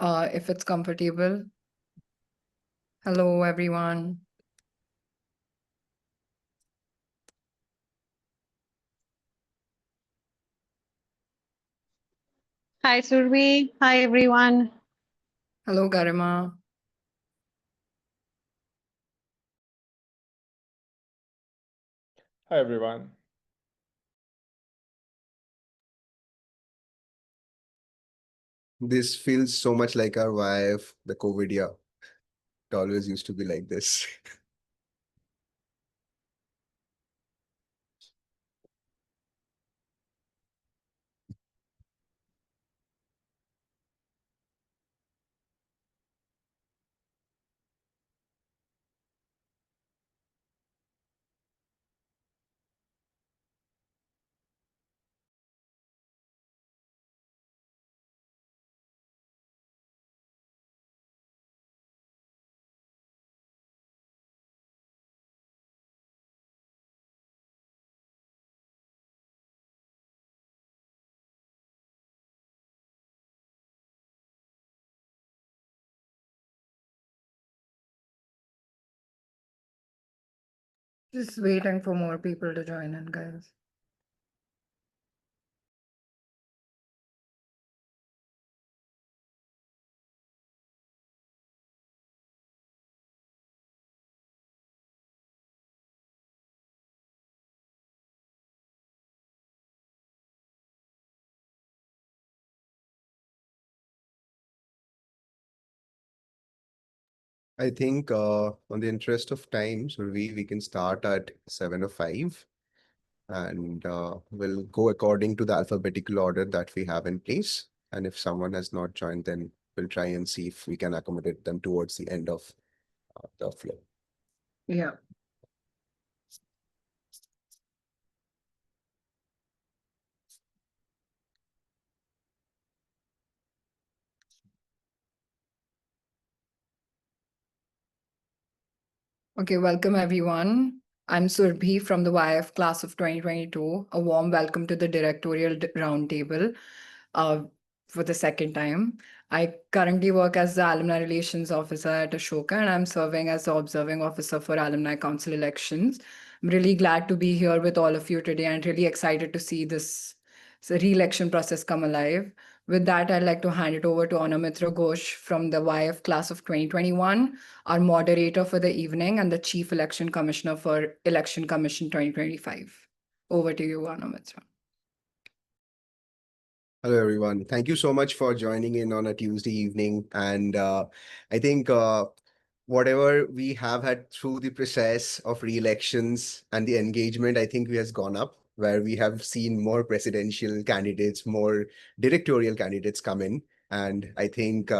if it's comfortable. Hello, everyone. Hi, Survi. Hi, everyone. Hello, Garima. Hi, everyone. This feels so much like our YF, the COVID year. It always used to be like this. Just waiting for more people to join in, guys. I think on the interest of time, so we can start at 7:05 and we'll go according to the alphabetical order that we have in place. And if someone has not joined, then we'll try and see if we can accommodate them towards the end of the flow. Yeah. Okay, welcome everyone. I'm Surbhi from the YF class of 2022. A warm welcome to the Directorial Roundtable for the second time. I currently work as the Alumni Relations Officer at Ashoka, and I'm serving as the Observing Officer for Alumni Council Elections. I'm really glad to be here with all of you today and really excited to see this re-election process come alive. With that, I'd like to hand it over to Anamitra Ghosh from the YF class of 2021, our moderator for the evening and the Chief Election Commissioner for Election Commission 2025. Over to you, Anamitra. Hello, everyone. Thank you so much for joining in on a Tuesday evening. And I think whatever we have had through the process of re-elections and the engagement, I think we has gone up, where we have seen more presidential candidates, more directorial candidates come in. And I think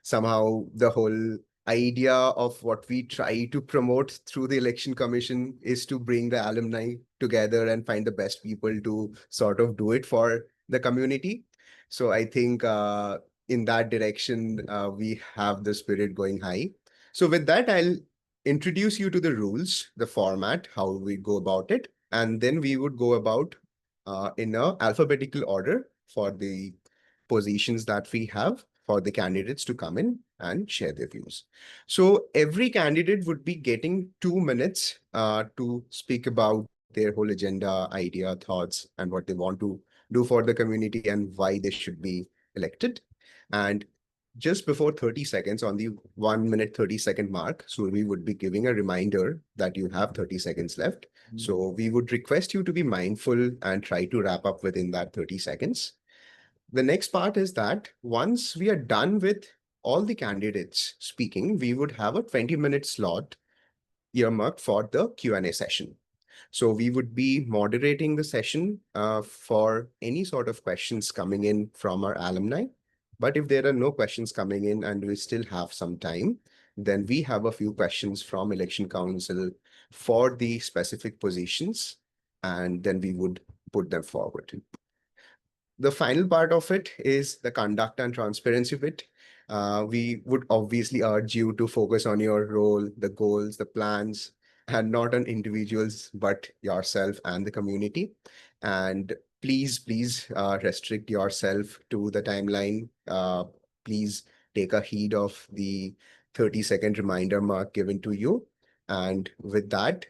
somehow the whole idea of what we try to promote through the election commission is to bring the alumni together and find the best people to sort of do it for the community. So I think in that direction, we have the spirit going high. So with that, I'll introduce you to the rules, the format, how we go about it, and then we would go about in a alphabetical order for the positions that we have for the candidates to come in and share their views. So every candidate would be getting 2 minutes to speak about their whole agenda, idea, thoughts, and what they want to do for the community and why they should be elected. And just before 30 seconds, on the 1 minute 30-second mark, Survi would be giving a reminder that you have 30 seconds left. So we would request you to be mindful and try to wrap up within that 30 seconds. The next part is that once we are done with all the candidates speaking, we would have a 20-minute slot earmarked for the Q&A session. So we would be moderating the session for any sort of questions coming in from our alumni. But if there are no questions coming in and we still have some time, then we have a few questions from Election Council for the specific positions, and then we would put them forward. The final part of it is the conduct and transparency bit. We would obviously urge you to focus on your role, the goals, the plans, and not on individuals, but yourself and the community. And please restrict yourself to the timeline. Please take a heed of the 30-second reminder mark given to you. And with that,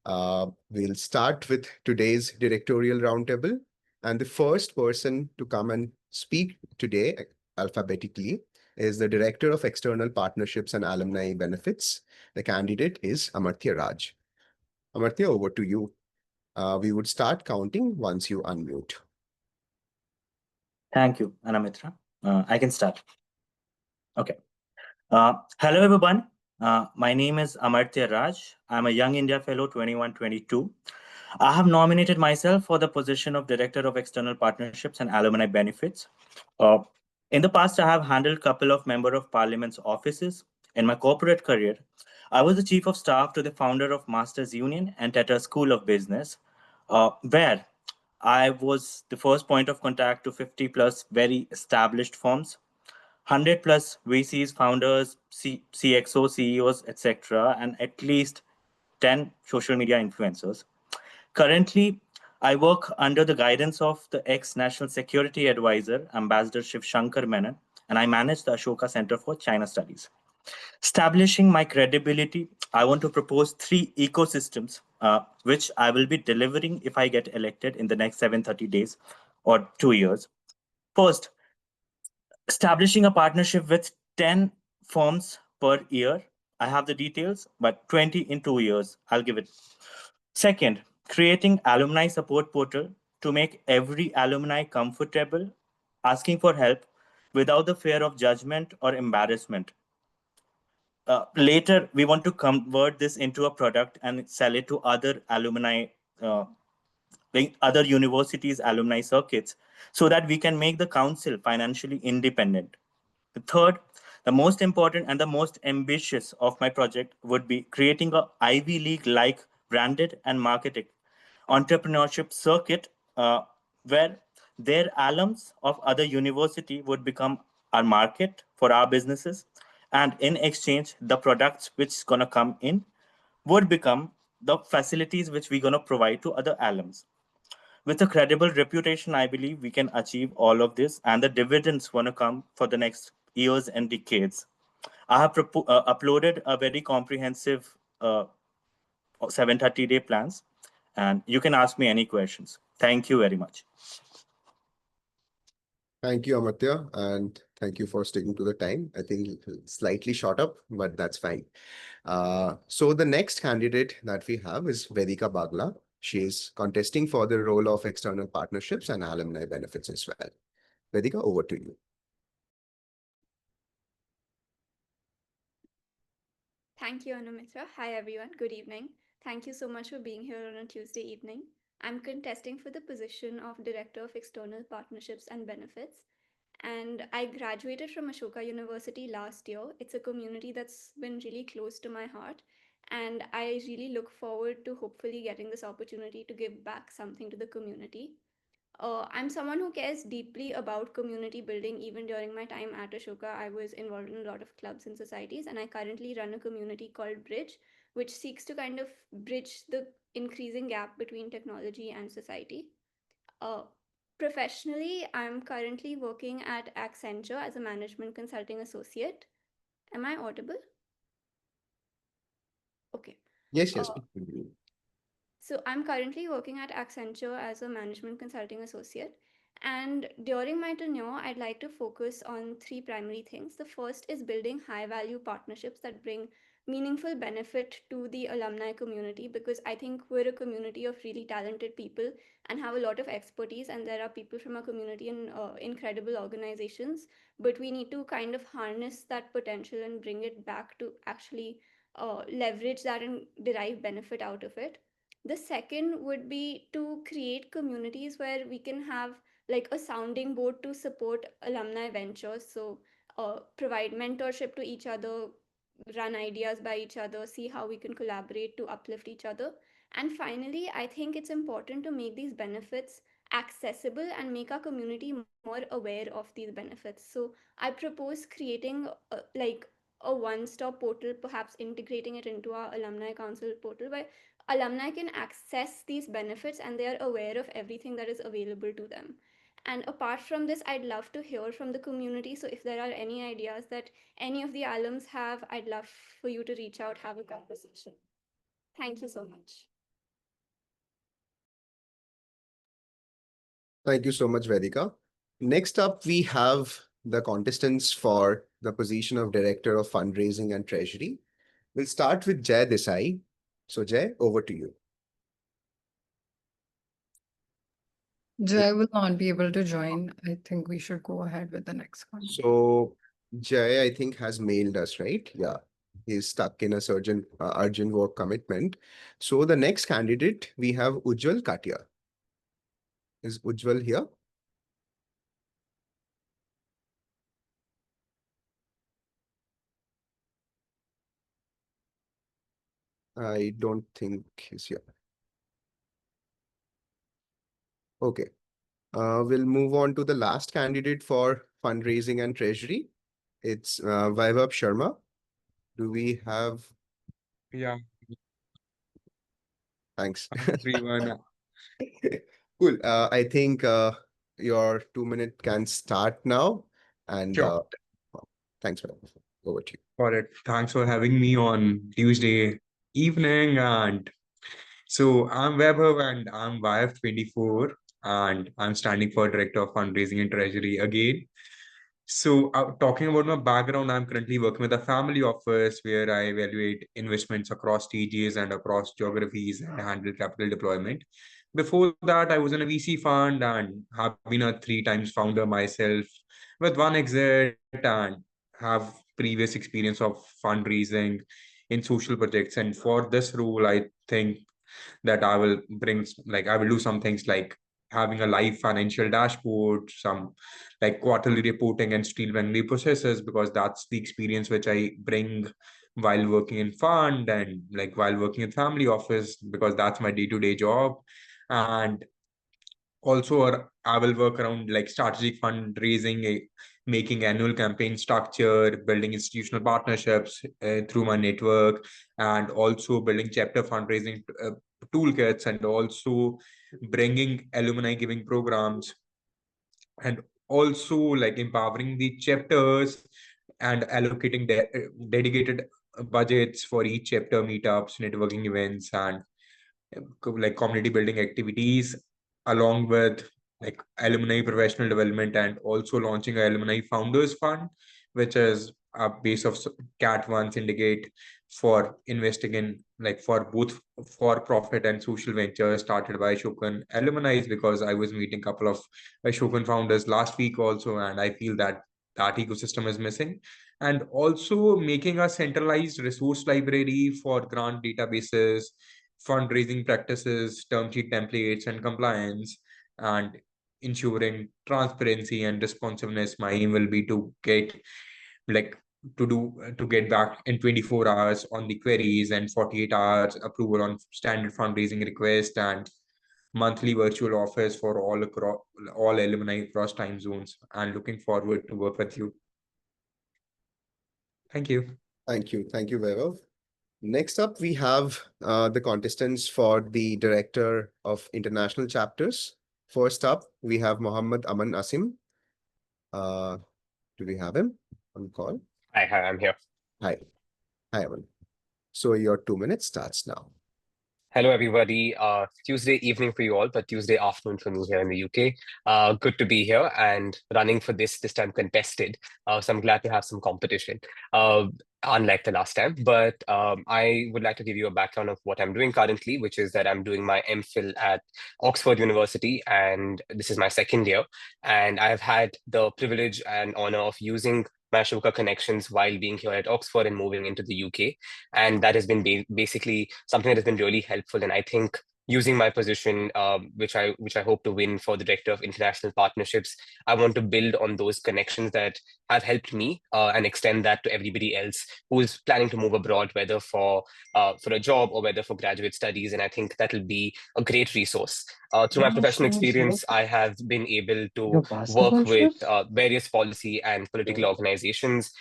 we'll start with today's directorial roundtable. And the first person to come and speak today, alphabetically, is the Director of External Partnerships and Alumni Benefits. The candidate is Amartya Raj. Amartya, over to you. We would start counting once you unmute. Thank you, Anamitra. I can start. Okay. Hello, everyone. My name is Amartya Raj. I'm a Young India Fellow 21-22. I have nominated myself for the position of Director of External Partnerships and Alumni Benefits. In the past, I have handled a couple of Member of Parliament's offices. In my corporate career, I was the Chief of Staff to the founder of Masters Union and Tata School of Business, where I was the first point of contact to 50 plus very established firms, 100 plus VCs, founders, CXO, CEOs, etc., and at least 10 social media influencers. Currently, I work under the guidance of the ex-National Security Advisor, Ambassador Shiv Shankar Menon, and I manage the Ashoka Center for China Studies. Establishing my credibility, I want to propose 3 ecosystems, which I will be delivering if I get elected in the next 730 days or 2 years. First, establishing a partnership with 10 firms per year. I have the details, but 20 in 2 years. I'll give it. Second, creating alumni support portal to make every alumni comfortable asking for help without the fear of judgment or embarrassment. Later, we want to convert this into a product and sell it to other alumni, other universities' alumni circuits, so that we can make the council financially independent. The third, the most important and the most ambitious of my project would be creating a Ivy League-like branded and marketed entrepreneurship circuit where their alums of other university would become our market for our businesses. And in exchange, the products which is going to come in would become the facilities which we're going to provide to other alums. With a credible reputation, I believe we can achieve all of this, and the dividends going to come for the next years and decades. I have uploaded a very comprehensive 730-day plans, and you can ask me any questions. Thank you very much. Thank you, Amartya, and thank you for sticking to the time. I think slightly short up, but that's fine. So the next candidate that we have is Vedika Bagla. She is contesting for the role of external partnerships and alumni benefits as well. Vedika, over to you. Thank you, Anumitra. Hi, everyone. Good evening. Thank you so much for being here on a Tuesday evening. I'm contesting for the position of Director of External Partnerships and Benefits. And I graduated from Ashoka University last year. It's a community that's been really close to my heart. And I really look forward to hopefully getting this opportunity to give back something to the community. I'm someone who cares deeply about community building. Even during my time at Ashoka, I was involved in a lot of clubs and societies, and I currently run a community called Bridge, which seeks to kind of bridge the increasing gap between technology and society. Uh, Professionally, I'm currently working at Accenture as a management consulting associate. Am I audible? Okay. Yes, yes. So I'm currently working at Accenture as a management consulting associate. And during my tenure, I'd like to focus on 3 primary things. The first is building high value partnerships that bring meaningful benefit to the alumni community, because I think we're a community of really talented people and have a lot of expertise. And there are people from our community in incredible organizations, but we need to kind of harness that potential and bring it back to actually leverage that and derive benefit out of it. The second would be to create communities where we can have like a sounding board to support alumni ventures. So, provide mentorship to each other, run ideas by each other, see how we can collaborate to uplift each other. And finally, I think it's important to make these benefits accessible and make our community more aware of these benefits. So, I propose creating like a one stop portal, perhaps integrating it into our Alumni Council portal, where alumni can access these benefits and they are aware of everything that is available to them. And apart from this, I'd love to hear from the community. So if there are any ideas that any of the alums have, I'd love for you to reach out, have a conversation. Thank you so much. Thank you so much, Vedika. Next up, we have the contestants for the position of Director of Fundraising and Treasury. We'll start with Jay Desai. So Jay, over to you. Jay will not be able to join. I think we should go ahead with the next one. So Jay, I think, has mailed us, right? Yeah. He's stuck in a urgent work commitment. So the next candidate, we have Ujjwal Katia. Is Ujjwal here? I don't think he's here. Okay. We'll move on to the last candidate for fundraising and treasury. It's Vaibhav Sharma. Do we have? Yeah, Thanks. everyone. Cool. I think your 2 minute can start now. And Sure. thanks, Vaibhav. Over to you. Got it. Thanks for having me on Tuesday evening. And so I'm Vaibhav and I'm YF24 and I'm standing for Director of Fundraising and Treasury again. So, talking about my background, I'm currently working with a family office where I evaluate investments across stages and across geographies and handle capital deployment. Before that, I was in a VC fund and have been a 3 times founder myself with one exit and have previous experience of fundraising in social projects. And for this role, I think that I will I will do some things like having a live financial dashboard, some like quarterly reporting and streamlining the processes, because that's the experience which I bring while working in fund and like while working in family office, because that's my day-to-day job. And also I will work around like strategic fundraising, making annual campaign structure, building institutional partnerships through my network, and also building chapter fundraising toolkits, and also bringing alumni giving programs, and also like empowering the chapters and allocating dedicated budgets for each chapter meetups, networking events, and like community building activities, along with like alumni professional development, and also launching a alumni founders fund, which is a base of cat 1 syndicate for investing in like for both for profit and social ventures started by Ashokan alumni, because I was meeting a couple of Ashokan founders last week also, and I feel that that ecosystem is missing. And also making a centralized resource library for grant databases, fundraising practices, term sheet templates, and compliance, and ensuring transparency and responsiveness. My aim will be to get like to get back in 24 hours on the queries and 48 hours approval on standard fundraising request, and monthly virtual offers for all alumni across time zones. And looking forward to work with you. Thank you. Thank you. Thank you, Vaibhav. Next up, we have the contestants for the Director of International Chapters. First up, we have Mohammad Aman Asim. Do we have him on call? Hi, I'm here. Hi. Hi, Aman. So your 2 minutes starts now. Hello, everybody. Tuesday evening for you all, but Tuesday afternoon for me here in the UK. Good to be here and running for this time contested. So I'm glad to have some competition, unlike the last time. But I would like to give you a background of what I'm doing currently, which is that I'm doing my MPhil at Oxford University, and this is my second year. And I've had the privilege and honor of using my Ashoka connections while being here at Oxford and moving into the UK. And that has been basically something that has been really helpful. And I think using my position, which I hope to win for the Director of International Partnerships, I want to build on those connections that have helped me and extend that to everybody else who is planning to move abroad, whether for a job or whether for graduate studies. And I think that'll be a great resource. Through my professional experience, I have been able to work with various policy and political organizations.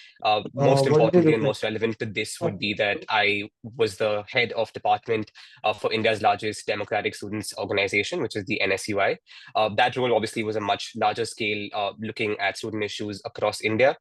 Most importantly and most relevant to this would be that I was the head of department for India's largest democratic students organization, which is the NSUI. That role obviously was a much larger scale, looking at student issues across India.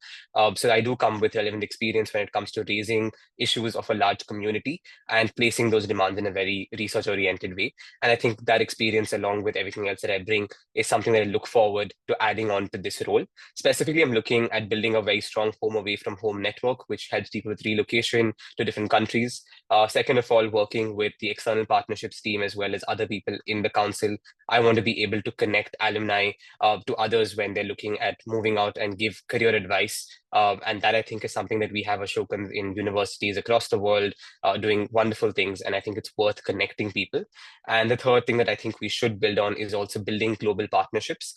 So I do come with relevant experience when it comes to raising issues of a large community and placing those demands in a very research-oriented way. And I think that experience, along with everything else that I bring, is something that I look forward to adding on to this role. Specifically, I'm looking at building a very strong home away from home network, which helps people with relocation to different countries. Second of all, working with the external partnerships team as well as other people in the council. I want to be able to connect alumni to others when they're looking at moving out and give career advice. And that I think is something that we have Ashokans in universities across the world doing wonderful things. And I think it's worth connecting people. And the third thing that I think we should build on is also building global partnerships,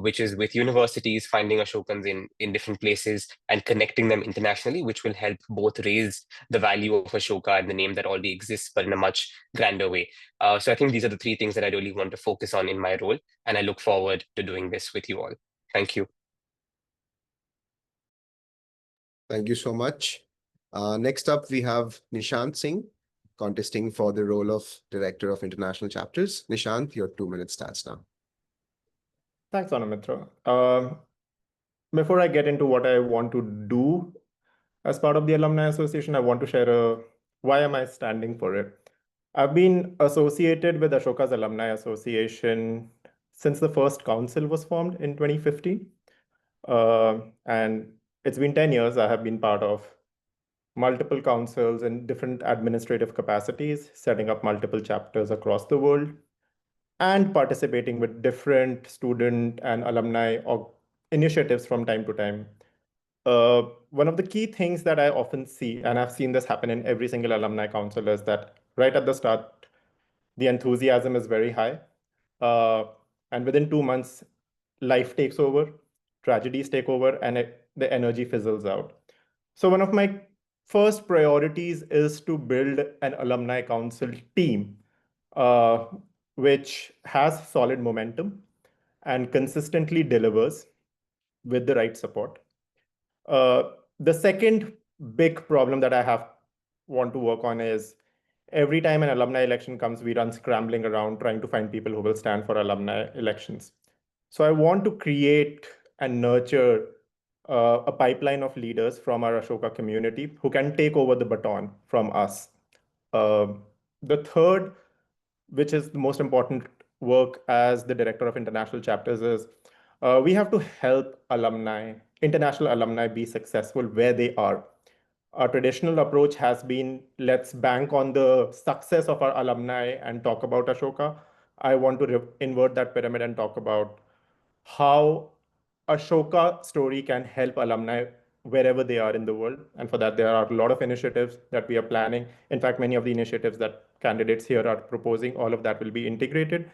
which is with universities, finding Ashokans in different places and connecting them internationally, which will help both raise the value of Ashoka and the name that already exists, but in a much grander way. So I think these are the three things that I really want to focus on in my role. And I look forward to doing this with you all. Thank you. Thank you so much. Next up, we have Nishant Singh contesting for the role of Director of International Chapters. Nishant, your 2 minutes starts now. Thanks, Anamitra. Before I get into what I want to do as part of the Alumni Association, I want to share why am I standing for it. I've been associated with Ashoka's Alumni Association since the first council was formed in 2015. And it's been 10 years. I have been part of multiple councils in different administrative capacities, setting up multiple chapters across the world, and participating with different student and alumni initiatives from time to time. One of the key things that I often see, and I've seen this happen in every single alumni council, is that right at the start, the enthusiasm is very high. And within 2 months, life takes over, tragedies take over, and the energy fizzles out. So one of my first priorities is to build an alumni council team, which has solid momentum and consistently delivers with the right support. The second big problem that I want to work on is every time an alumni election comes, we run scrambling around trying to find people who will stand for alumni elections. So I want to create and nurture a pipeline of leaders from our Ashoka community who can take over the baton from us. The third, which is the most important work as the Director of International Chapters, is we have to help international alumni be successful where they are. Our traditional approach has been, let's bank on the success of our alumni and talk about Ashoka. I want to invert that pyramid and talk about how Ashoka story can help alumni wherever they are in the world. And for that, there are a lot of initiatives that we are planning. In fact, many of the initiatives that candidates here are proposing, all of that will be integrated.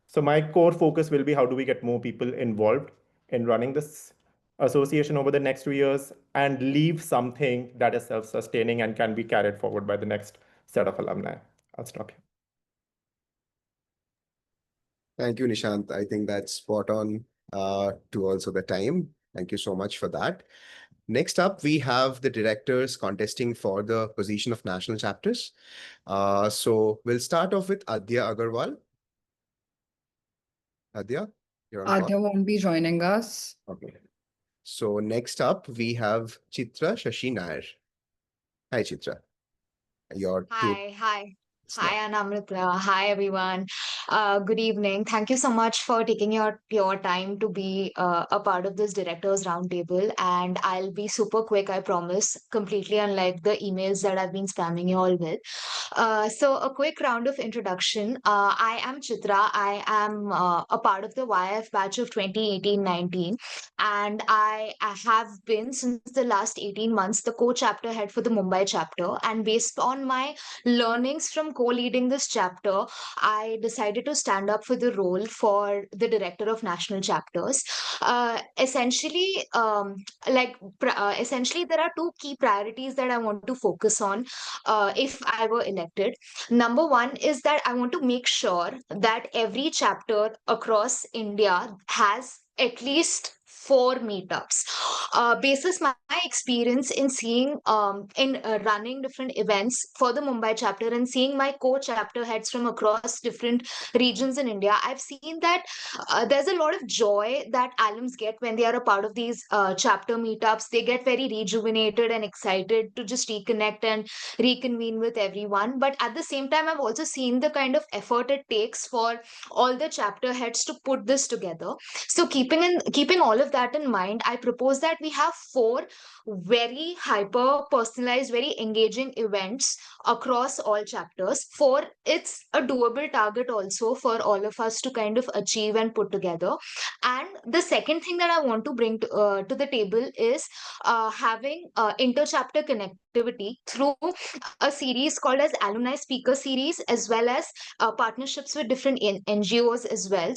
So my core focus will be how do we get more people involved in running this association over the next 2 years and leave something that is self-sustaining and can be carried forward by the next set of alumni. I'll stop here. Thank you, Nishant. I think that's spot on to also the time. Thank you so much for that. Next up, we have the directors contesting for the position of national chapters. So we'll start off with Adya Agarwal. Adya, you're on call. Adya won't be joining us. Okay. So next up, we have Chitra Shashi Nair. Hi, Chitra. Hi, Anamrita. Hi, everyone. Good evening. Thank you so much for taking your time to be a part of this Directors Roundtable. And I'll be super quick, I promise, completely unlike the emails that I've been spamming you all with. So a quick round of introduction. I am Chitra. I am a part of the YF batch of 2018-19. And I have been, since the last 18 months, the co-chapter head for the Mumbai chapter. And based on my learnings from co-leading this chapter, I decided to stand up for the role for the director of national chapters. Essentially, essentially, there are two key priorities that I want to focus on if I were elected. Number one is that I want to make sure that every chapter across India has at least 4 meetups. Basis my experience in seeing in running different events for the Mumbai chapter and seeing my co-chapter heads from across different regions in India, I've seen that there's a lot of joy that alums get when they are a part of these chapter meetups. They get very rejuvenated and excited to just reconnect and reconvene with everyone. But at the same time, I've also seen the kind of effort it takes for all the chapter heads to put this together. So keeping all of that in mind, I propose that we have 4 very hyper personalized, very engaging events across all chapters. It's a doable target also for all of us to kind of achieve and put together. And the second thing that I want to bring to the table is having inter-chapter connectivity through a series called as Alumni Speaker Series, as well as partnerships with different NGOs as well.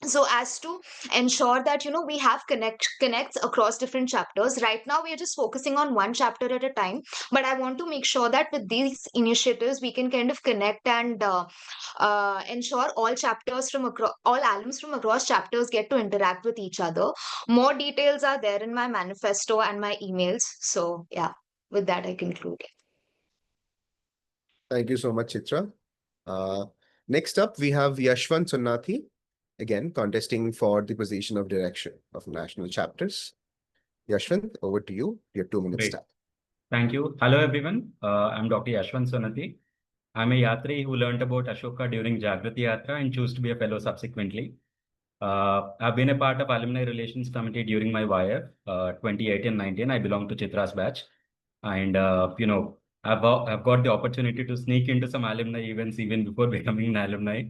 So as to ensure that we have connects across different chapters. Right now we are just focusing on one chapter at a time, but I want to make sure that with these initiatives we can kind of connect and ensure all chapters from across all alums from across chapters get to interact with each other. More details are there in my manifesto and my emails. So yeah, with that I conclude. Thank you so much, Chitra. Next up, we have Yashwant Sunnathi, again contesting for the position of direction of national chapters. Yashwant, over to you. Your 2 minutes Great. start. Thank you. Hello, everyone. I'm Dr. Yashwant Sonati. I'm a Yatri who learned about Ashoka during Jagrati Yatra and chose to be a fellow subsequently. I've been a part of Alumni Relations Committee during my YF, 2018-19. I belong to Chitra's batch. And, I've got the opportunity to sneak into some alumni events even before becoming an alumni.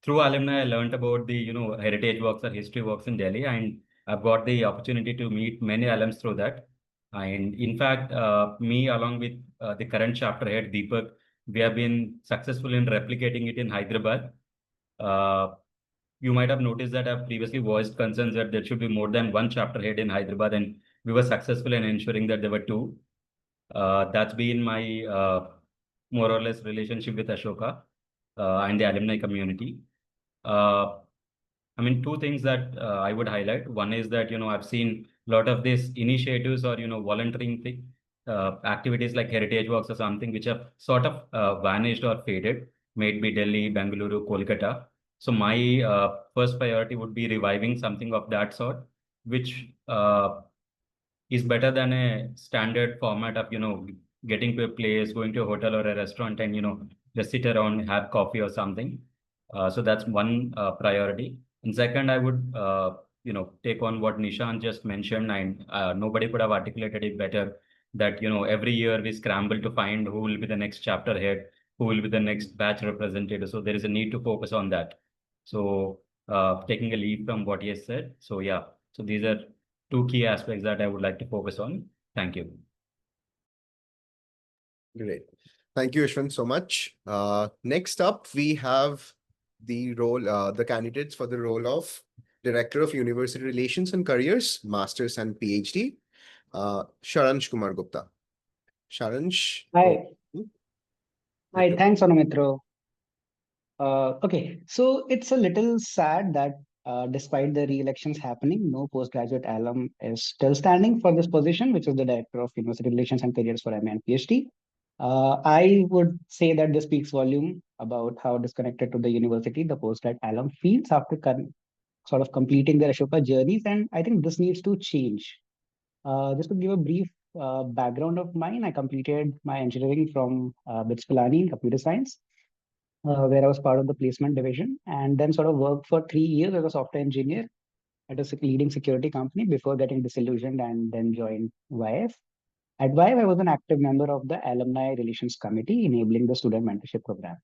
Through alumni, I learned about the, heritage walks or history walks in Delhi, and I've got the opportunity to meet many alums through that. And in fact, me along with the current chapter head, Deepak, we have been successful in replicating it in Hyderabad. You might have noticed that I've previously voiced concerns that there should be more than one chapter head in Hyderabad, and we were successful in ensuring that there were 2. That's been my more or less relationship with Ashoka and the alumni community. I mean, 2 things that I would highlight. One is that, I've seen a lot of these initiatives or, volunteering activities like heritage walks or something, which have sort of vanished or faded, may it be Delhi, Bengaluru, Kolkata. So my first priority would be reviving something of that sort, which is better than a standard format of, getting to a place, going to a hotel or a restaurant and, just sit around, have coffee or something. So that's one priority. And second, I would, take on what Nishant just mentioned, and nobody could have articulated it better, that, every year we scramble to find who will be the next chapter head, who will be the next batch representative. So there is a need to focus on that. So taking a lead from what he has said. So yeah, so these are 2 key aspects that I would like to focus on. Thank you. Great. Thank you, Yashwant, so much. Next up, we have the candidates for the role of Director of University Relations and Careers, Masters and PhD, Sharansh Kumar Gupta. Sharansh. Hi. Hi, Victor. thanks, Anumitro. Okay, so it's a little sad that despite the re-elections happening, no postgraduate alum is still standing for this position, which is the Director of University Relations and Careers for MA and PhD. I would say that this speaks volume about how disconnected to the university the postgrad alum feels after sort of completing their Ashoka journeys, and I think this needs to change. Just to give a brief background of mine, I completed my engineering from BITS Pilani in computer science, where I was part of the placement division, and then sort of worked for 3 years as a software engineer at a leading security company before getting disillusioned and then joined YF. At YF, I was an active member of the Alumni Relations Committee, enabling the student mentorship program.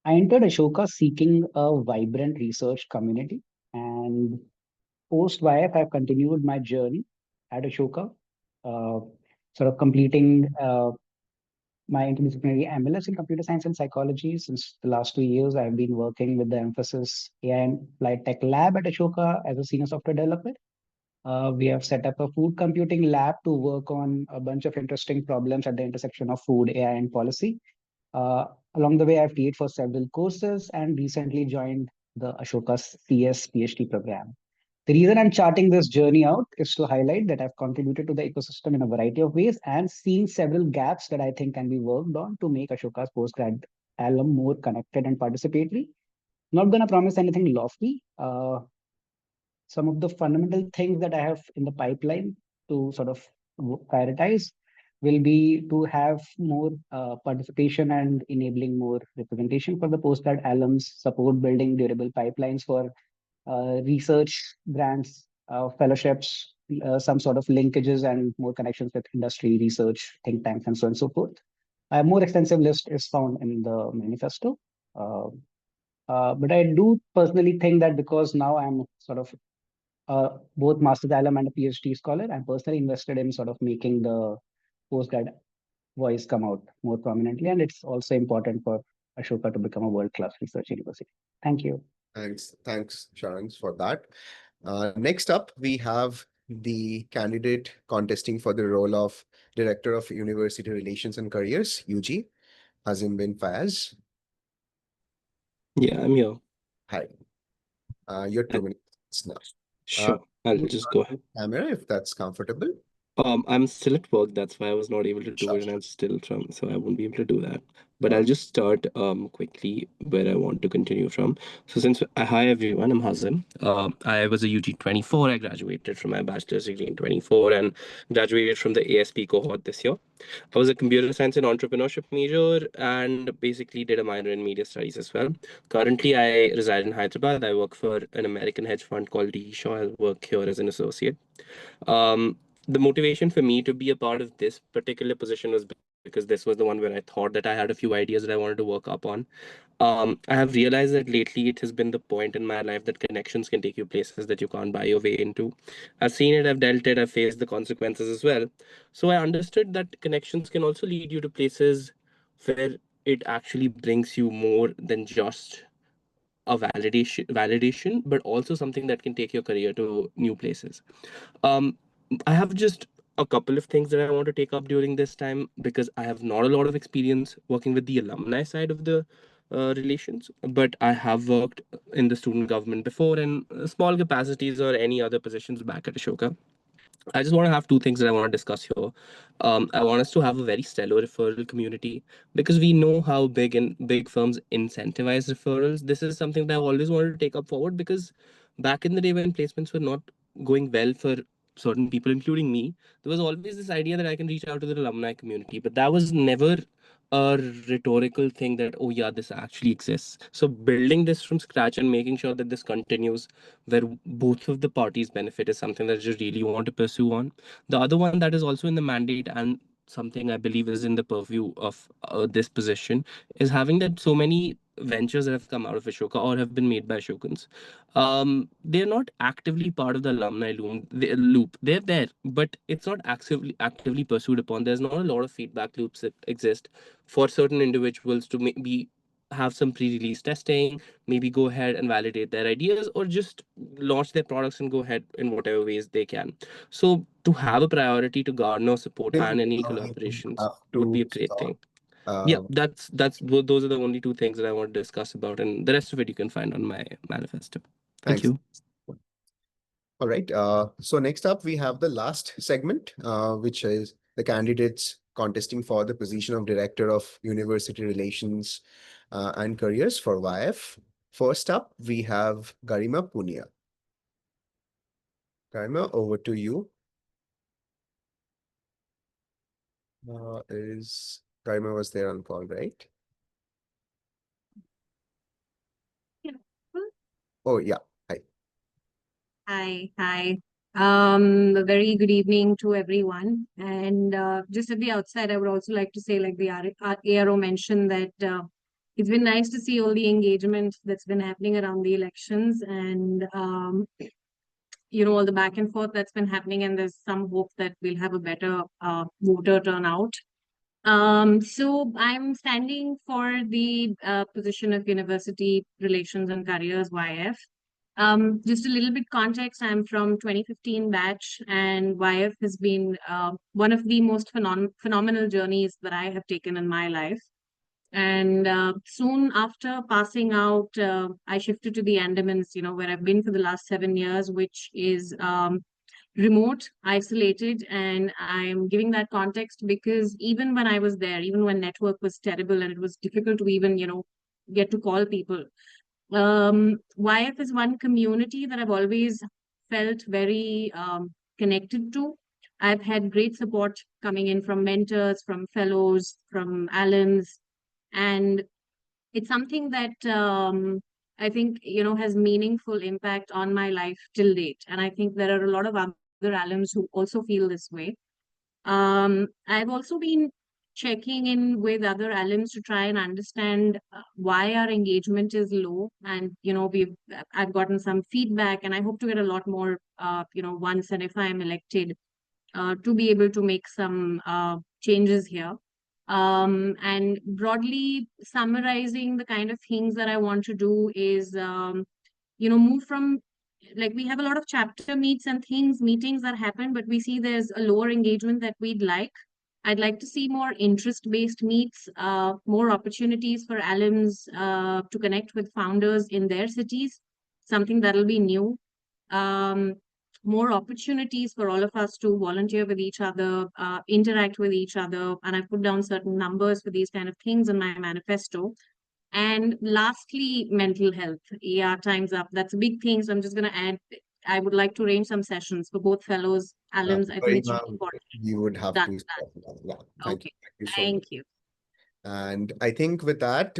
I entered Ashoka seeking a vibrant research community, and post YF, I've continued my journey at Ashoka, sort of completing my interdisciplinary MLS in computer science and psychology. Since the last 2 years, I've been working with the emphasis AI and applied tech lab at Ashoka as a senior software developer. We have set up a food computing lab to work on a bunch of interesting problems at the intersection of food, AI, and policy. Along the way, I've TA'd for several courses and recently joined the Ashoka CS PhD program. The reason I'm charting this journey out is to highlight that I've contributed to the ecosystem in a variety of ways and seen several gaps that I think can be worked on to make Ashoka's postgrad alum more connected and participatory. Not going to promise anything lofty. Some of the fundamental things that I have in the pipeline to sort of prioritize will be to have more participation and enabling more representation for the postgrad alums, support building durable pipelines for research grants, fellowships, some sort of linkages and more connections with industry, research, think tanks, and so on and so forth. A more extensive list is found in the manifesto. But I do personally think that because now I'm sort of both master's alum and a PhD scholar, I'm personally invested in sort of making the postgrad voice come out more prominently. And it's also important for Ashoka to become a world-class research university. Thank you. Thanks, Sharan, for that. Next up, we have the candidate contesting for the role of Director of University Relations and Careers, UG, Hazim bin Fayaz. Yeah, I'm here. Hi. You're 2 minutes now. Sure, I'll just go ahead. Camera, if that's comfortable. I'm still at work, that's why I was not able to do Sure. it, and I'm still from, so I won't be able to do that. But I'll just start quickly where I want to continue from. So hi everyone, I'm Hazim. I was a UG 24. I graduated from my bachelor's degree in 24 and graduated from the ASP cohort this year. I was a computer science and entrepreneurship major and basically did a minor in media studies as well. Currently, I reside in Hyderabad. I work for an American hedge fund called D. Shaw. I work here as an associate. The motivation for me to be a part of this particular position was because this was the one where I thought that I had a few ideas that I wanted to work up on. I have realized that lately it has been the point in my life that connections can take you places that you can't buy your way into. I've seen it, I've dealt it, I've faced the consequences as well. So I understood that connections can also lead you to places where it actually brings you more than just a validation, but also something that can take your career to new places. I have just a couple of things that I want to take up during this time because I have not a lot of experience working with the alumni side of the relations, but I have worked in the student government before in small capacities or any other positions back at Ashoka. I just want to have two things that I want to discuss here. I want us to have a very stellar referral community because we know how big firms incentivize referrals. This is something that I've always wanted to take up forward because back in the day when placements were not going well for certain people, including me, there was always this idea that I can reach out to the alumni community, but that was never a rhetorical thing that, oh yeah, this actually exists. So building this from scratch and making sure that this continues where both of the parties benefit is something that I just really want to pursue on. The other one that is also in the mandate and something I believe is in the purview of this position is having that so many ventures that have come out of Ashoka or have been made by Ashokans. They're not actively part of the alumni loop. They're there, but it's not actively pursued upon. There's not a lot of feedback loops that exist for certain individuals to maybe have some pre-release testing, maybe go ahead and validate their ideas or just launch their products and go ahead in whatever ways they can. So to have a priority to garner support and any collaborations would be a great thing. Yeah, those are the only two things that I want to discuss about, and the rest of it you can find on my manifesto. Thank you. All right. So next up, we have the last segment, which is the candidates contesting for the position of Director of University Relations and Careers for YF. First up, we have Garima Punia. Garima, over to you. Garima was there on call, right? Yeah. Oh, yeah. Hi. A very good evening to everyone. And just at the outset, I would also like to say, like the ARO mentioned, that it's been nice to see all the engagement that's been happening around the elections and, all the back and forth that's been happening. And there's some hope that we'll have a better voter turnout. So I'm standing for the position of University Relations and Careers YF. Just a little bit context, I'm from 2015 batch, and YF has been one of the most phenomenal journeys that I have taken in my life. And soon after passing out, I shifted to the Andamans, where I've been for the last 7 years, which is remote, isolated. And I'm giving that context because even when I was there, even when network was terrible and it was difficult to even, get to call people, YF is one community that I've always felt very connected to. I've had great support coming in from mentors, from fellows, from alums, and it's something that I think has meaningful impact on my life till date. And I think there are a lot of other alums who also feel this way. I've also been checking in with other alums to try and understand why our engagement is low. And I've gotten some feedback, and I hope to get a lot more once and if I am elected to be able to make some changes here. And broadly summarizing the kind of things that I want to do is, move from, like, we have a lot of chapter meets and meetings that happen, but we see there's a lower engagement that we'd like. I'd like to see more interest-based meets, more opportunities for alums to connect with founders in their cities, something that'll be new. More opportunities for all of us to volunteer with each other, interact with each other. And I've put down certain numbers for these kind of things in my manifesto. And lastly, mental health. Yeah, time's up. That's a big thing. So I'm just going to add, I would like to arrange some sessions for both fellows, alums. I think it's really important. You would have Done. to stop that. Yeah, Okay. you so much. Thank you. And I think with that,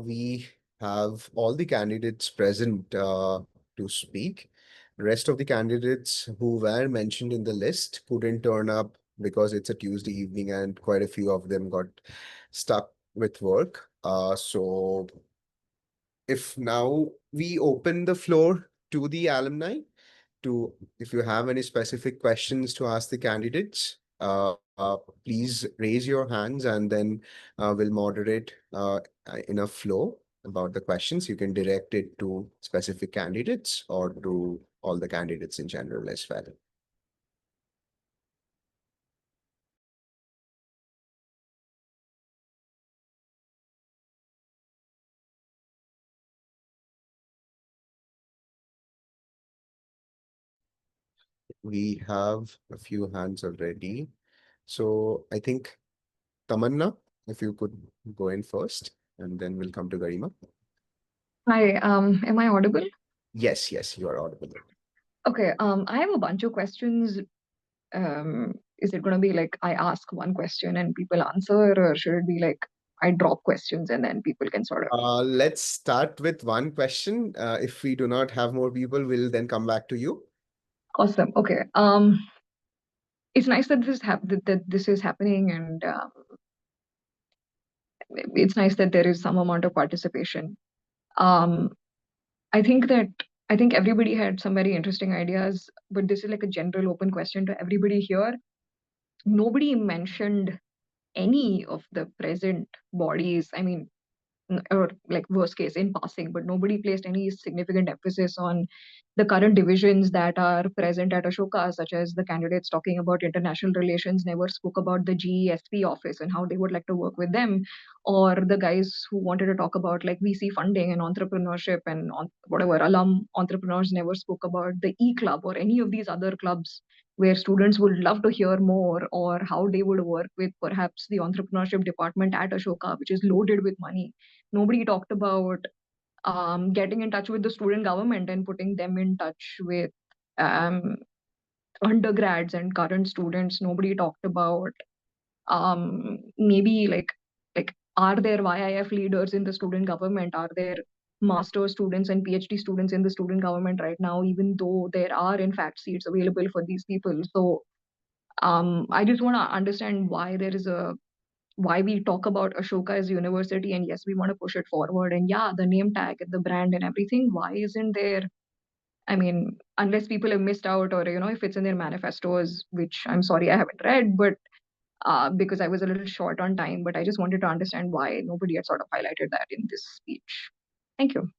we have all the candidates present to speak. The rest of the candidates who were mentioned in the list couldn't turn up because it's a Tuesday evening and quite a few of them got stuck with work. So if now we open the floor to the alumni, if you have any specific questions to ask the candidates, please raise your hands, and then we'll moderate in a flow about the questions. You can direct it to specific candidates or to all the candidates in general as well. We have a few hands already. So I think Tamanna, if you could go in first, and then we'll come to Garima. Hi, am I audible? Yes, you are audible. Okay, I have a bunch of questions. Is it going to be like I ask one question and people answer, or should it be like I drop questions and then people can sort of... Let's start with one question. If we do not have more people, we'll then come back to you. Awesome. Okay. It's nice that this is happening, and it's nice that there is some amount of participation. I think everybody had some very interesting ideas, but this is like a general open question to everybody here. Nobody mentioned any of the present bodies. I mean, or like worst case in passing, but nobody placed any significant emphasis on the current divisions that are present at Ashoka, such as the candidates talking about international relations never spoke about the GESP office and how they would like to work with them, or the guys who wanted to talk about like VC funding and entrepreneurship and whatever alum entrepreneurs never spoke about the E-Club or any of these other clubs where students would love to hear more, or how they would work with perhaps the entrepreneurship department at Ashoka, which is loaded with money. Nobody talked about getting in touch with the student government and putting them in touch with undergrads and current students. Nobody talked about maybe like are there YIF leaders in the student government? Are there master students and PhD students in the student government right now, even though there are in fact seats available for these people? So I just want to understand why we talk about Ashoka as a university, and yes, we want to push it forward. And yeah, the name tag and the brand and everything, why isn't there? I mean, unless people have missed out, or if it's in their manifestos, which I'm sorry I haven't read, but because I was a little short on time, but I just wanted to understand why nobody had sort of highlighted that in this speech. Thank you.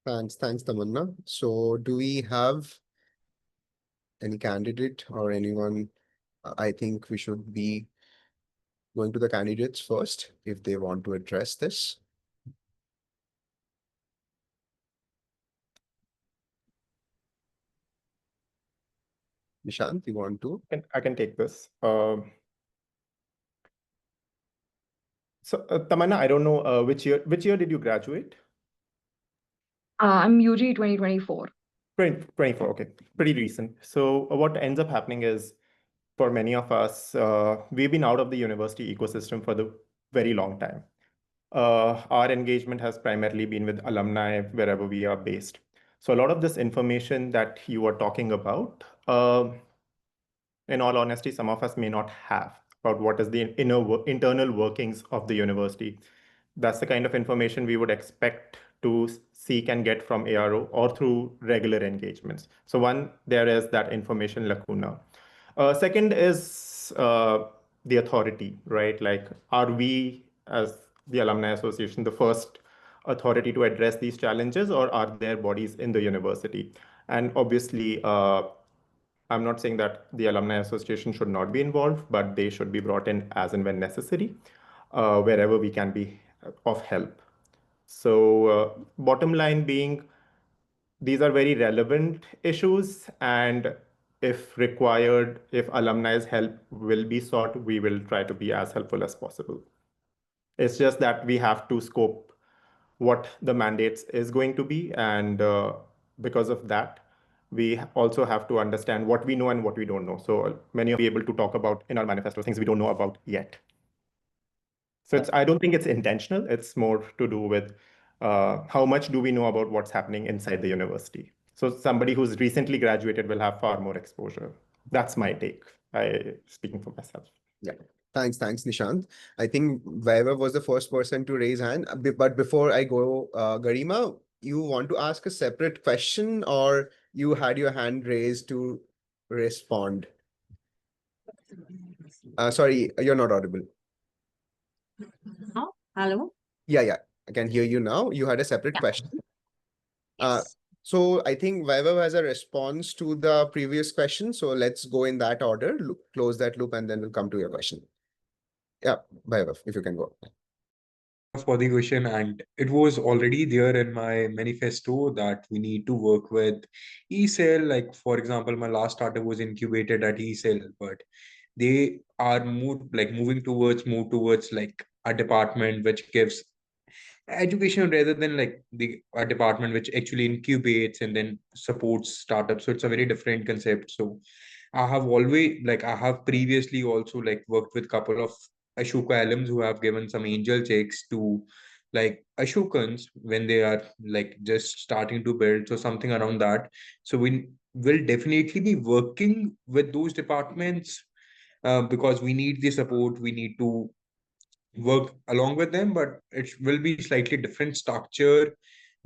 Thanks, Tamanna. So do we have any candidate or anyone? I think we should be going to the candidates first if they want to address this. Nishant, you want to? I can take this. So Tamanna, I don't know which year did you graduate? I'm UG 2024. 2024, okay, pretty recent. So what ends up happening is, for many of us, we've been out of the university ecosystem for the very long time. Our engagement has primarily been with alumni wherever we are based. So a lot of this information that you are talking about, in all honesty, some of us may not have about what is the internal workings of the university. That's the kind of information we would expect to seek and get from ARO or through regular engagements. So one, there is that information lacuna. Second is the authority, right? Like, are we, as the Alumni Association, the first authority to address these challenges, or are there bodies in the university? And obviously, I'm not saying that the Alumni Association should not be involved, but they should be brought in as and when necessary, wherever we can be of help. So bottom line being, these are very relevant issues, and if required, if alumni's help will be sought, we will try to be as helpful as possible. It's just that we have to scope what the mandates is going to be, and because of that, we also have to understand what we know and what we don't know. So many of be able to talk about in our manifesto things we don't know about yet. So I don't think it's intentional. It's more to do with how much do we know about what's happening inside the university. So somebody who's recently graduated will have far more exposure. That's my take. Speaking for myself. Yeah. Thanks, Nishant. I think Vaibhav was the first person to raise hand. But before I go, Garima, you want to ask a separate question, or you had your hand raised to respond? Sorry, you're not audible. Oh, hello? Yeah, I can hear you now. You had a separate question. Yes. So I think Vaibhav has a response to the previous question. So let's go in that order, close that loop, and then we'll come to your question. Yeah, Vaibhav, if you can go. For the question, and it was already there in my manifesto that we need to work with eCell. Like, for example, my last startup was incubated at eCell, but they are moving towards like a department which gives education rather than like a department which actually incubates and then supports startups. So it's a very different concept. So I have previously also like worked with couple of Ashoka alums who have given some angel checks to like Ashokans when they are like just starting to build. So something around that. So we will definitely be working with those departments because we need the support. We need to work along with them, but it will be slightly different structure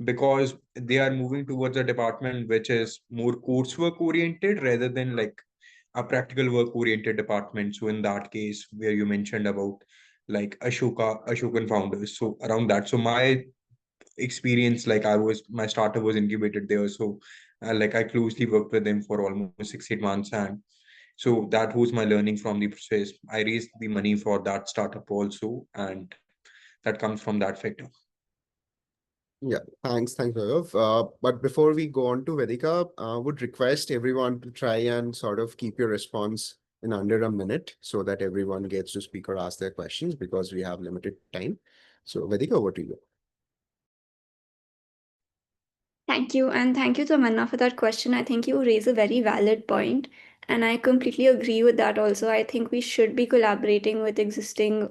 because they are moving towards a department which is more coursework oriented rather than like a practical work oriented department. So in that case, where you mentioned about like Ashokan founders, so around that. So my experience, like my startup was incubated there. So like I closely worked with them for almost 6-8 months, and so that was my learning from the process. I raised the money for that startup also, and that comes from that factor. Yeah, thanks, Vaibhav. But before we go on to Vedika, would request everyone to try and sort of keep your response in under a minute so that everyone gets to speak or ask their questions because we have limited time. So Vedika, over to you. Thank you. And thank you, Tamanna, for that question. I think you raise a very valid point, and I completely agree with that also. I think we should be collaborating with existing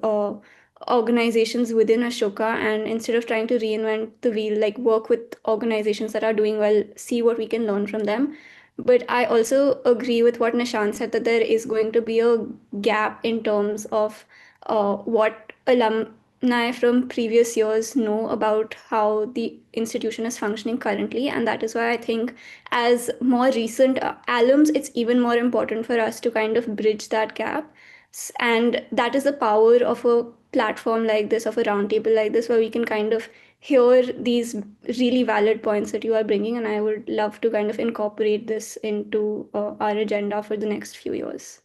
organizations within Ashoka, and instead of trying to reinvent the wheel, like work with organizations that are doing well, see what we can learn from them. But I also agree with what Nishant said, that there is going to be a gap in terms of what alumni from previous years know about how the institution is functioning currently. And that is why I think, as more recent alums, it's even more important for us to kind of bridge that gap. And that is the power of a platform like this, of a roundtable like this, where we can kind of hear these really valid points that you are bringing. And I would love to kind of incorporate this into our agenda for the next few years.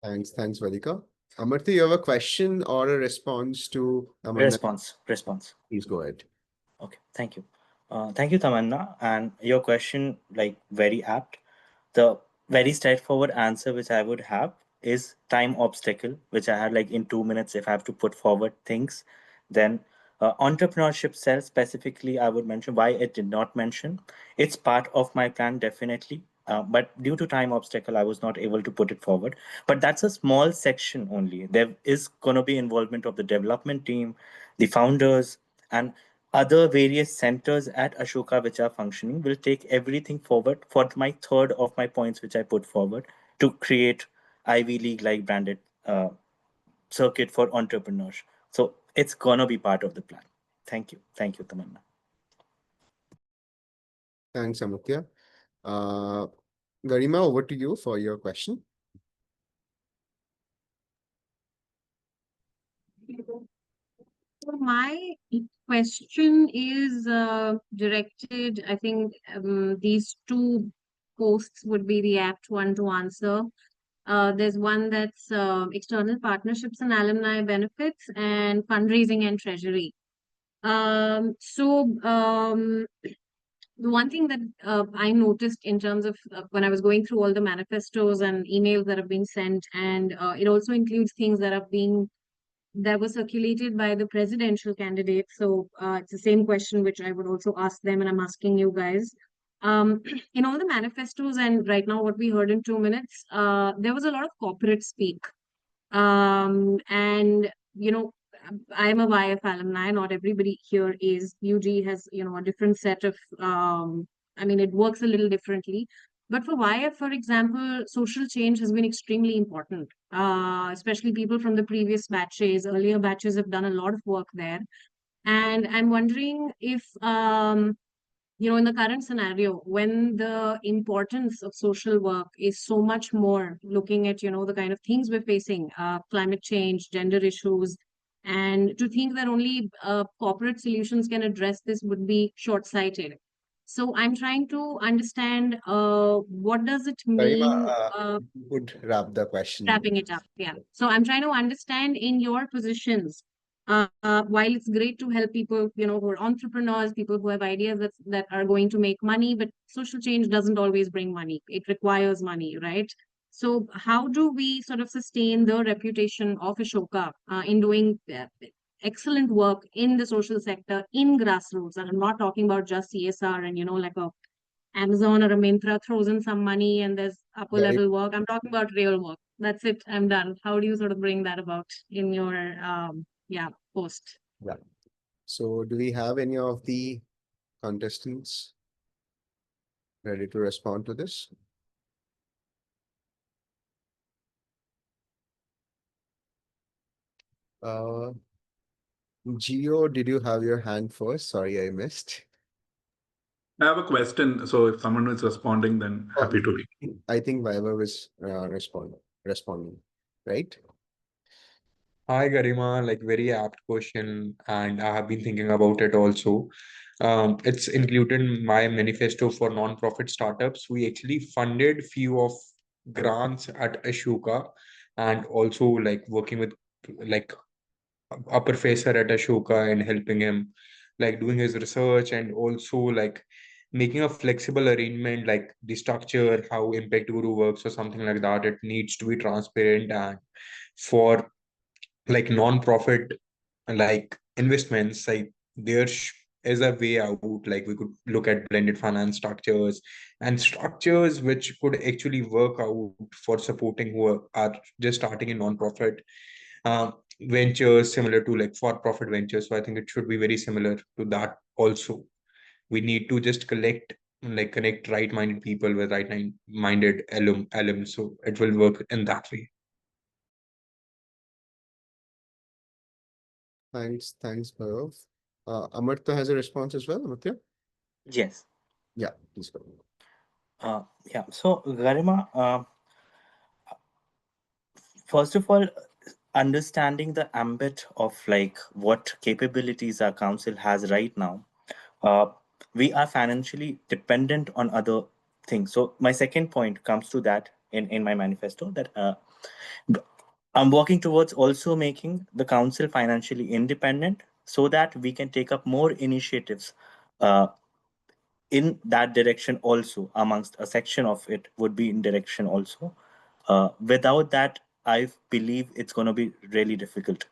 Thanks, Valika. Amartya, you have a question or a response to Tamanna? Response. Please go ahead. Okay, thank you. Thank you, Tamanna. And your question, like, very apt. The very straightforward answer which I would have is time obstacle, which I had like in 2 minutes. If I have to put forward things, then entrepreneurship cell specifically, I would mention why it did not mention. It's part of my plan, definitely. But due to time obstacle, I was not able to put it forward. But that's a small section only. There is going to be involvement of the development team, the founders, and other various centers at Ashoka which are functioning. Will take everything forward for my third of my points which I put forward to create Ivy League like branded circuit for entrepreneurs. So it's gonna be part of the plan. Thank you, Tamanna. Thanks, Amartya. Garima, over to you for your question. So my question is directed, I think these two posts would be the apt one to answer. There's one that's external partnerships and alumni benefits and fundraising and treasury. The one thing that I noticed in terms of when I was going through all the manifestos and emails that have been sent, and it also includes things that were circulated by the presidential candidate. So it's the same question which I would also ask them, and I'm asking you guys. In all the manifestos and right now what we heard in 2 minutes, there was a lot of corporate speak. And I am a YF alumni. Not everybody here is. UG has a different set of. It works a little differently. But for YF, for example, social change has been extremely important. Especially people from the previous batches, earlier batches have done a lot of work there. And I'm wondering if in the current scenario, when the importance of social work is so much more, looking at, the kind of things we're facing, climate change, gender issues, and to think that only corporate solutions can address this would be short-sighted. So I'm trying to understand what does it mean? Garima, would wrap the question. Wrapping it up, yeah. So I'm trying to understand in your positions, while it's great to help people, who are entrepreneurs, people who have ideas that are going to make money, but social change doesn't always bring money. It requires money, right? So how do we sort of sustain the reputation of Ashoka in doing excellent work in the social sector, in grassroots? And I'm not talking about just CSR and, like a Amazon or a Myntra throws in some money and there's upper level work. I'm talking about real work. That's it. I'm done. How do you sort of bring that about in your post? Yeah. So do we have any of the contestants ready to respond to this? Gio, did you have your hand first? Sorry, I missed. I have a question. So if someone is responding, then happy to be. I think Vaibhav is responding, right? Hi, Garima, like very apt question, and I have been thinking about it also. It's included in my manifesto for non-profit startups. We actually funded few of grants at Ashoka, and also like working with like a professor at Ashoka and helping him like doing his research, and also like making a flexible arrangement like the structure, how Impact Guru works or something like that. It needs to be transparent, and for like non-profit like investments, like there is a way out. Like we could look at blended finance structures and structures which could actually work out for supporting who are just starting in non-profit ventures, similar to like for-profit ventures. So I think it should be very similar to that also. We need to just connect right-minded people with right-minded alum, so it will work in that way. Thanks, Bhairav. Amartya has a response as well, Amartya? Yes. Yeah, please go. Yeah. So Garima, first of all, understanding the ambit of like what capabilities our council has right now, uh, we are financially dependent on other things. So my second point comes to that in my manifesto, that I'm working towards also making the council financially independent so that we can take up more initiatives uh, in that direction also. Amongst a section of it would be in direction also. Without that, I believe it's going to be really difficult.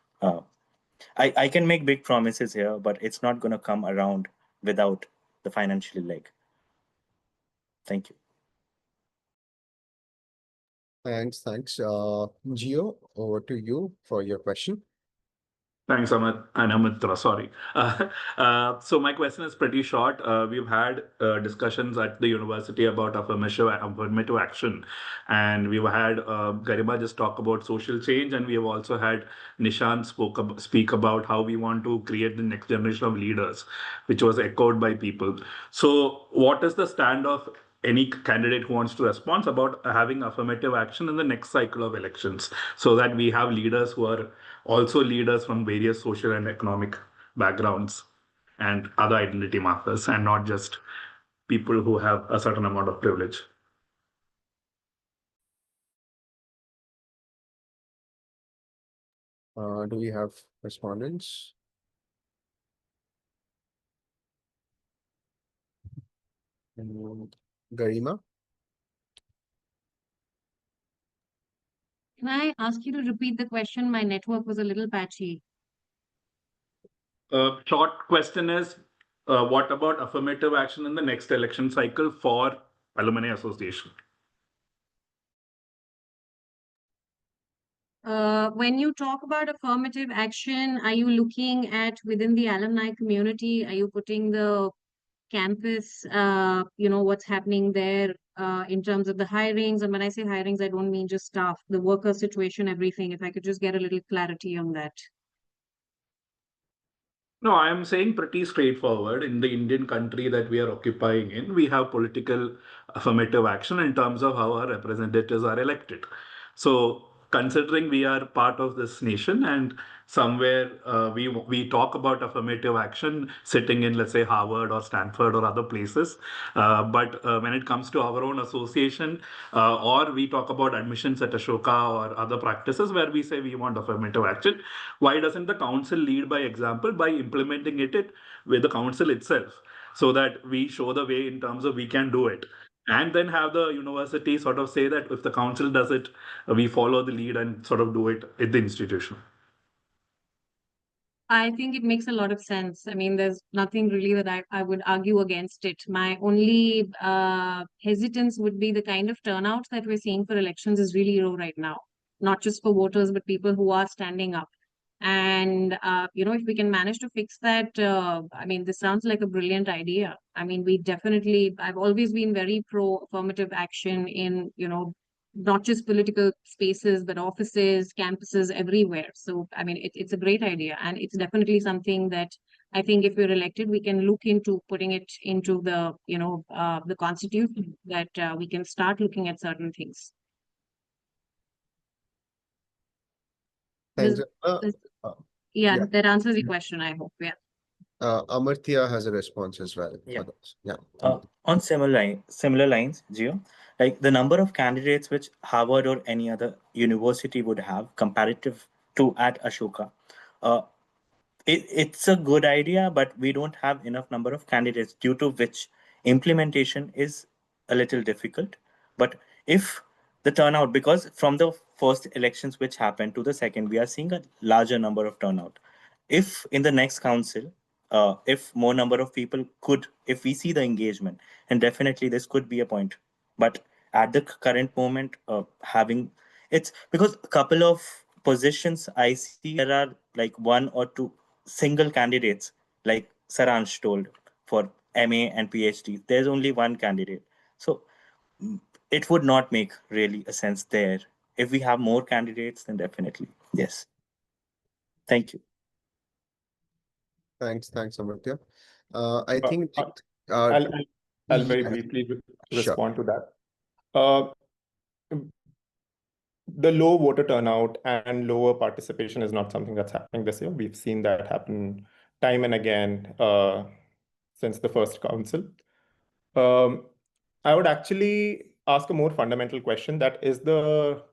I can make big promises here, but it's not going to come around without the financial leg. Thank you. Thanks. Gio, over to you for your question. Thanks, Amit and Amitra. Sorry. So my question is pretty short. We've had discussions at the university about affirmative action, and we've had Garima just talk about social change, and we have also had Nishant speak about how we want to create the next generation of leaders, which was echoed by people. So, what is the stand of any candidate who wants to respond about having affirmative action in the next cycle of elections, so that we have leaders who are also leaders from various social and economic backgrounds and other identity markers, and not just people who have a certain amount of privilege? Do we have respondents? Garima? Can I ask you to repeat the question? My network was a little patchy. Short question is, what about affirmative action in the next election cycle for Alumni Association? When you talk about affirmative action, are you looking at within the alumni community? Are you putting the campus, what's happening there in terms of the hirings? And when I say hirings, I don't mean just staff, the worker situation, everything. If I could just get a little clarity on that. No, I am saying pretty straightforward. In the Indian country that we are occupying in, we have political affirmative action in terms of how our representatives are elected. So, considering we are part of this nation, and somewhere we talk about affirmative action sitting in, let's say, Harvard or Stanford or other places, but when it comes to our own association, or we talk about admissions at Ashoka or other practices where we say we want affirmative action, why doesn't the council lead by example by implementing it with the council itself, so that we show the way in terms of we can do it, and then have the university sort of say that if the council does it, we follow the lead and sort of do it at the institution? I think it makes a lot of sense. I mean, there's nothing really that I would argue against it. My only hesitance would be the kind of turnout that we're seeing for elections is really low right now, not just for voters, but people who are standing up. And, if we can manage to fix that, I mean, this sounds like a brilliant idea. I mean, I've always been very pro affirmative action in, not just political spaces, but offices, campuses, everywhere. So, I mean, it's a great idea. And it's definitely something that I think if we're elected, we can look into putting it into the constitution, that we can start looking at certain things. Thanks. Yeah, that answers your question, I hope. Yeah. Amartya has a response as well. Yeah. Yeah. On similar lines, Gio, like the number of candidates which Harvard or any other university would have comparative to at Ashoka, it's a good idea, but we don't have enough number of candidates, due to which implementation is a little difficult. But if the turnout, because from the first elections which happened to the second, we are seeing a larger number of turnout. If in the next council, if more number of people could, if we see the engagement, and definitely this could be a point. But at the current moment, having it's because a couple of positions I see there are like one or two single candidates, like Saransh told, for MA and PhD. There's only one candidate. So it would not make really a sense there. If we have more candidates, then definitely. Yes. Thank you. Thanks, Amartya. I think I'll very yeah, briefly sure. respond to that. the low voter turnout and lower participation is not something that's happening this year. We've seen that happen time and again since the first council. I would actually ask a more fundamental question, that is the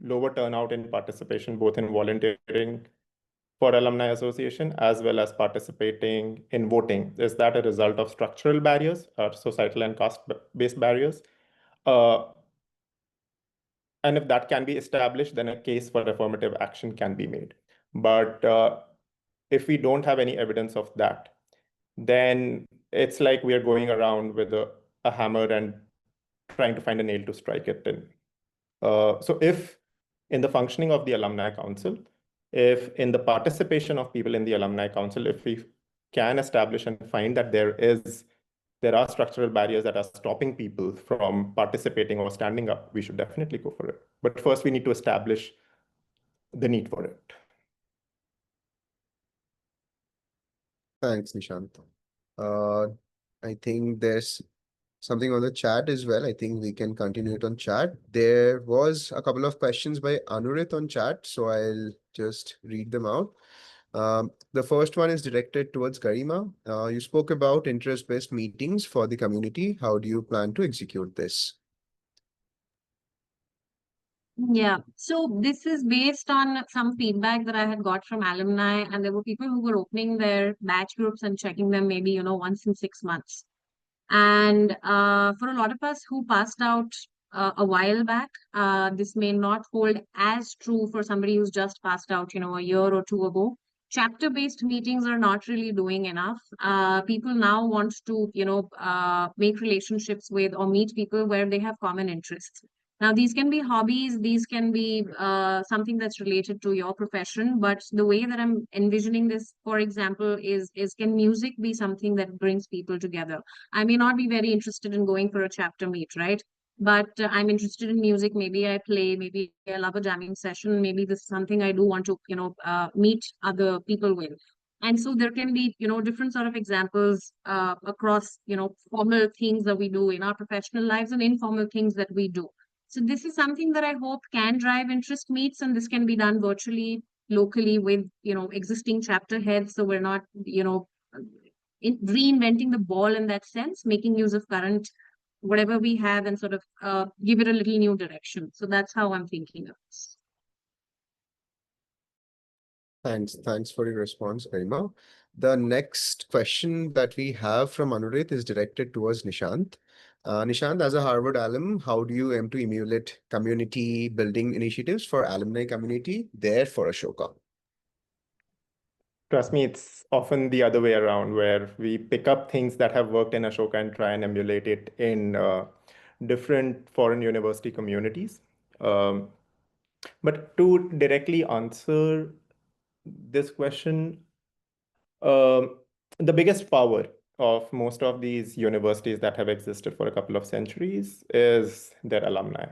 lower turnout in participation, both in volunteering for Alumni Association as well as participating in voting, is that a result of structural barriers or societal and caste-based barriers? And if that can be established, then a case for affirmative action can be made. But if we don't have any evidence of that, then it's like we are going around with a hammer and trying to find a nail to strike it in. So if in the functioning of the Alumni Council, if in the participation of people in the Alumni Council, if we can establish and find that there are structural barriers that are stopping people from participating or standing up, we should definitely go for it. But first, we need to establish the need for it. Thanks, Nishant. I think there's something on the chat as well. I think we can continue it on chat. There was a couple of questions by Anurit on chat, so I'll just read them out. The first one is directed towards Garima. You spoke about interest-based meetings for the community. How do you plan to execute this? Yeah, so this is based on some feedback that I had got from alumni, and there were people who were opening their batch groups and checking them maybe, once in 6 months. And for a lot of us who passed out a while back, this may not hold as true for somebody who's just passed out, a year or two ago. Chapter-based meetings are not really doing enough. People now want to, make relationships with or meet people where they have common interests. Now, these can be hobbies, these can be something that's related to your profession, but the way that I'm envisioning this, for example, is can music be something that brings people together? I may not be very interested in going for a chapter meet, right? But I'm interested in music. Maybe I play, maybe I love a jamming session. Maybe this is something I do want to, meet other people with. And so there can be, different sort of examples across, formal things that we do in our professional lives and informal things that we do. So this is something that I hope can drive interest meets, and this can be done virtually, locally with, existing chapter heads. So we're not, reinventing the ball in that sense, making use of current whatever we have and sort of give it a little new direction. So that's how I'm thinking of this. Thanks for your response, Garima. The next question that we have from Anurit is directed towards Nishant. Nishant, as a Harvard alum, how do you aim to emulate community building initiatives for alumni community there for Ashoka? Trust me, it's often the other way around, where we pick up things that have worked in Ashoka and try and emulate it in different foreign university communities. But to directly answer this question, the biggest power of most of these universities that have existed for a couple of centuries is their alumni.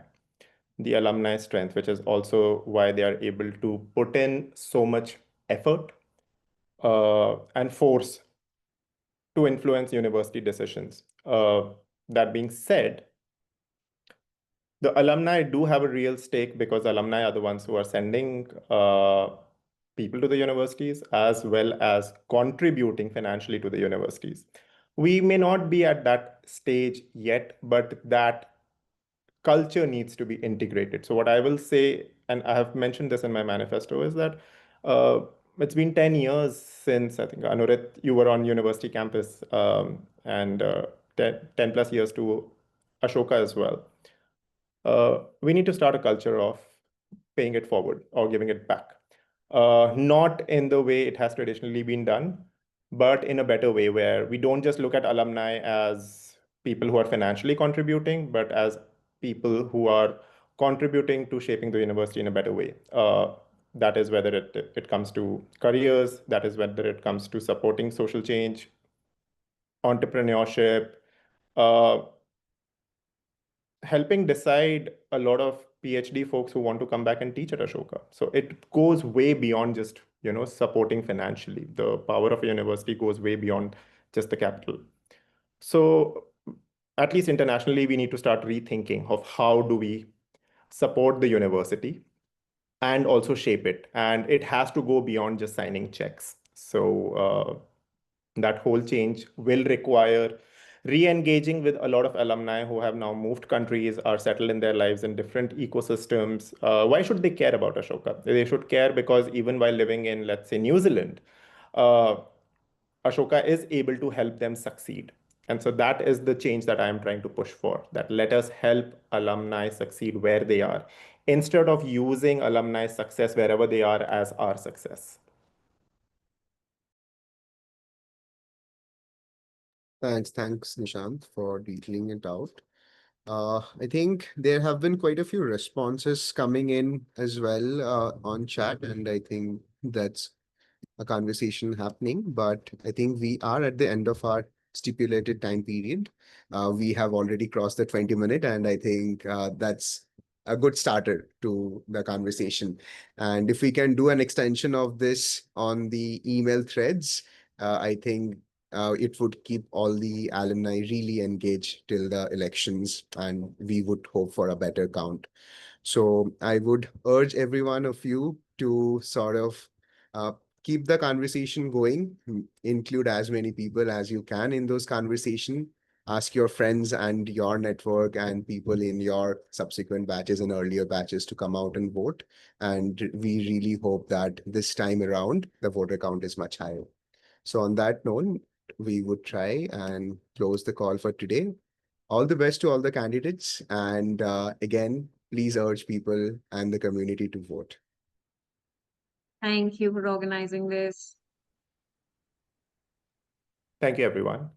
The alumni strength, which is also why they are able to put in so much effort and force to influence university decisions. That being said, the alumni do have a real stake because alumni are the ones who are sending people to the universities as well as contributing financially to the universities. We may not be at that stage yet, but that culture needs to be integrated. So what I will say, and I have mentioned this in my manifesto, is that it's been 10 years since, I think, Anurit, you were on university campus, and 10 plus years to Ashoka as well. We need to start a culture of paying it forward or giving it back. Not in the way it has traditionally been done, but in a better way, where we don't just look at alumni as people who are financially contributing, but as people who are contributing to shaping the university in a better way. That is whether it comes to careers, that is whether it comes to supporting social change, entrepreneurship, helping decide a lot of PhD folks who want to come back and teach at Ashoka. So it goes way beyond just, supporting financially. The power of a university goes way beyond just the capital. So at least internationally, we need to start rethinking of how do we support the university, and also shape it. And it has to go beyond just signing checks. So that whole change will require re-engaging with a lot of alumni who have now moved countries, are settled in their lives in different ecosystems. Why should they care about Ashoka? They should care because even while living in, let's say, New Zealand, uh, Ashoka is able to help them succeed. And so that is the change that I am trying to push for, that let us help alumni succeed where they are, instead of using alumni success wherever they are as our success. Thanks, Nishant, for detailing it out. I think there have been quite a few responses coming in as well on chat, and I think that's a conversation happening. But I think we are at the end of our stipulated time period. We have already crossed the 20-minute, and I think that's a good starter to the conversation. And if we can do an extension of this on the email threads, I think it would keep all the alumni really engaged till the elections, and we would hope for a better count. So I would urge every one of you to sort of uh, keep the conversation going, include as many people as you can in those conversations. Ask your friends and your network and people in your subsequent batches and earlier batches to come out and vote. And we really hope that this time around, the voter count is much higher. So on that note, we would try and close the call for today. All the best to all the candidates. And again, please urge people and the community to vote. Thank you for organizing this. Thank you, everyone.